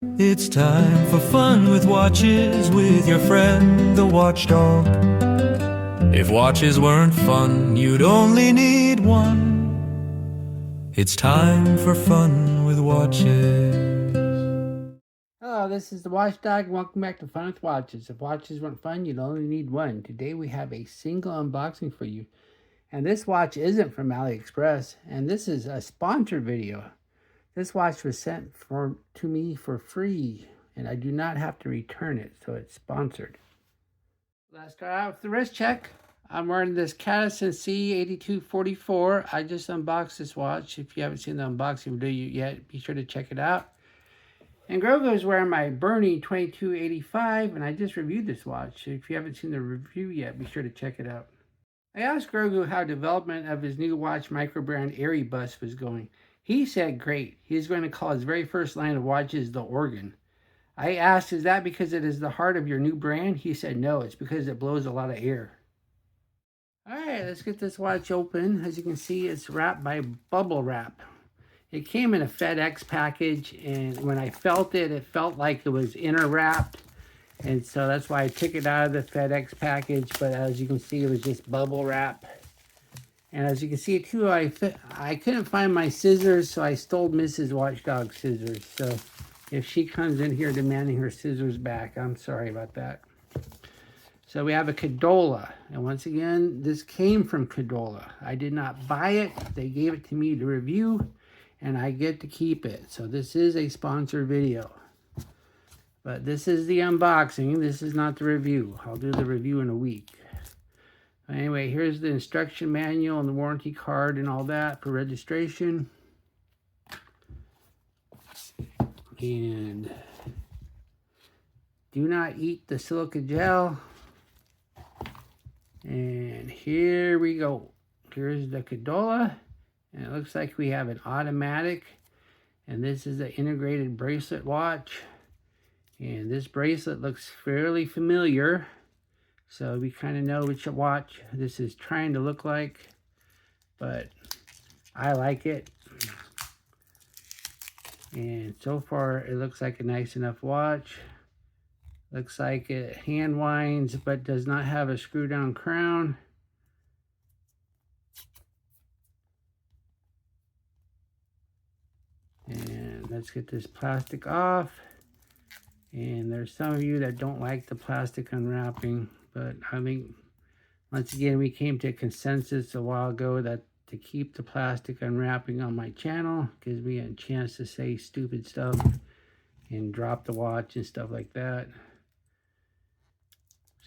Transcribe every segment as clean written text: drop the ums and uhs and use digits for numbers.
It's time for fun with watches with your friend, the watchdog. If watches weren't fun, you'd only need one. It's time for fun with watches. Hello, this is the Watchdog, and welcome back to Fun with Watches. If watches weren't fun, you'd only need one. Today we have a single unboxing for you. And this watch isn't from AliExpress, and this is a sponsored video. This watch was sent to me for free, and I do not have to return it, so it's sponsored. Let's start out with the wrist check. I'm wearing this Cadola CD-1056-44. I just unboxed this watch. If you haven't seen the unboxing video yet, be sure to check it out. And Grogu is wearing my Bernie 2285, and I just reviewed this watch. If you haven't seen the review yet, be sure to check it out. I asked Grogu how development of his new watch micro brand Airy Bus was going. He said great. He's going to call his very first line of watches the Organ. I asked, is that because it is the heart of your new brand? He said no, it's because it blows a lot of air. Alright, let's get this watch open. As you can see, it's wrapped by bubble wrap. It came in a FedEx package, and when I felt it, it felt like it was inner wrapped. And so that's why I took it out of the FedEx package, but as you can see, it was just bubble wrap. And as you can see too, I couldn't find my scissors, so I stole Mrs. Watchdog's scissors. So if she comes in here demanding her scissors back, I'm sorry about that. So we have a Cadola, and once again, this came from Cadola. I did not buy it. They gave it to me to review, and I get to keep it. So this is a sponsored video. But this is the unboxing. This is not the review. I'll do the review in a week. Anyway, here's the instruction manual and the warranty card and all that for registration. And do not eat the silica gel. And here we go. Here's the Cadola. And it looks like we have an automatic. And this is an integrated bracelet watch. And this bracelet looks fairly familiar. So we kind of know which watch this is trying to look like. But I like it. And so far it looks like a nice enough watch. Looks like it hand winds but does not have a screw down crown. And let's get this plastic off. And there's some of you that don't like the plastic unwrapping, but I think once again we came to a consensus a while ago that to keep the plastic unwrapping on my channel gives me a chance to say stupid stuff and drop the watch and stuff like that.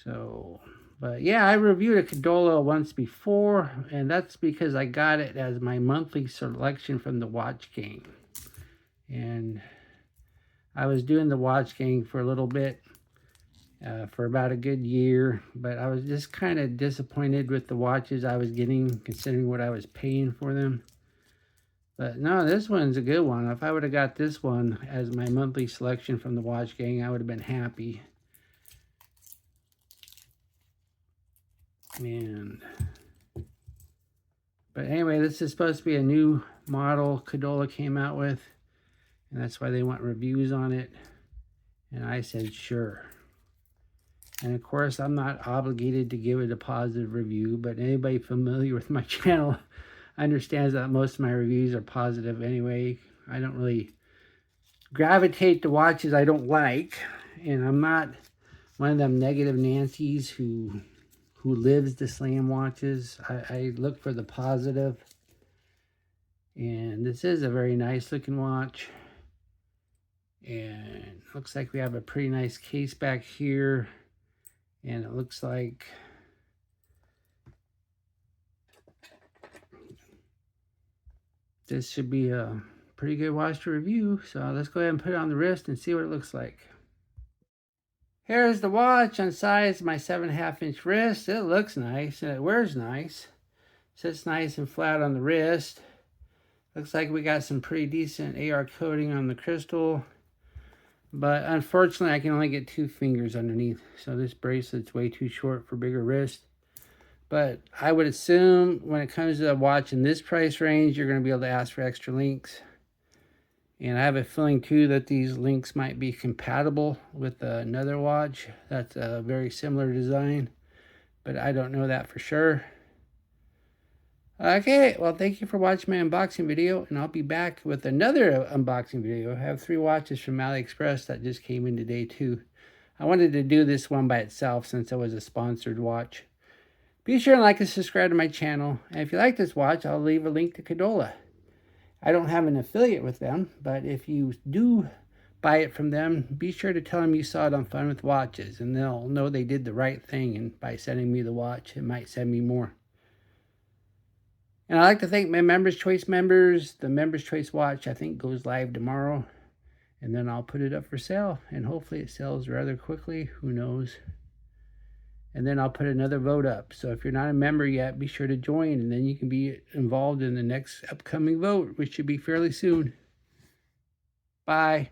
So, but yeah, I reviewed a Cadola once before, and that's because I got it as my monthly selection from the Watch Gang. And I was doing the Watch Gang for a little bit, for about a good year, but I was just kind of disappointed with the watches I was getting, considering what I was paying for them. But no, this one's a good one. If I would have got this one as my monthly selection from the Watch Gang, I would have been happy. But anyway, this is supposed to be a new model Cadola came out with, and that's why they want reviews on it. And I said, sure. And of course, I'm not obligated to give it a positive review, but anybody familiar with my channel understands that most of my reviews are positive anyway. I don't really gravitate to watches I don't like, and I'm not one of them negative Nancys who lives to slam watches. I look for the positive. And this is a very nice looking watch. And looks like we have a pretty nice case back here. And it looks like this should be a pretty good watch to review. So let's go ahead and put it on the wrist and see what it looks like. Here's the watch on size my 7.5 inch wrist. It looks nice and it wears nice. Sits nice and flat on the wrist. Looks like we got some pretty decent AR coating on the crystal. But unfortunately, I can only get 2 fingers underneath. So this bracelet's way too short for bigger wrist. But I would assume when it comes to a watch in this price range, you're going to be able to ask for extra links. And I have a feeling too that these links might be compatible with another watch that's a very similar design, but I don't know that for sure. Okay, well, thank you for watching my unboxing video, and I'll be back with another unboxing video. I have 3 watches from AliExpress that just came in today too. I wanted to do this one by itself since it was a sponsored watch. Be sure and like and subscribe to my channel, and if you like this watch, I'll leave a link to Cadola. I don't have an affiliate with them, but if you do buy it from them, be sure to tell them you saw it on Fun with Watches, and they'll know they did the right thing, and by sending me the watch, it might send me more. And I'd like to thank my Members Choice members. The Members Choice watch, I think, goes live tomorrow, and then I'll put it up for sale, and hopefully it sells rather quickly. Who knows? And then I'll put another vote up. So if you're not a member yet, be sure to join, and then you can be involved in the next upcoming vote, which should be fairly soon. Bye.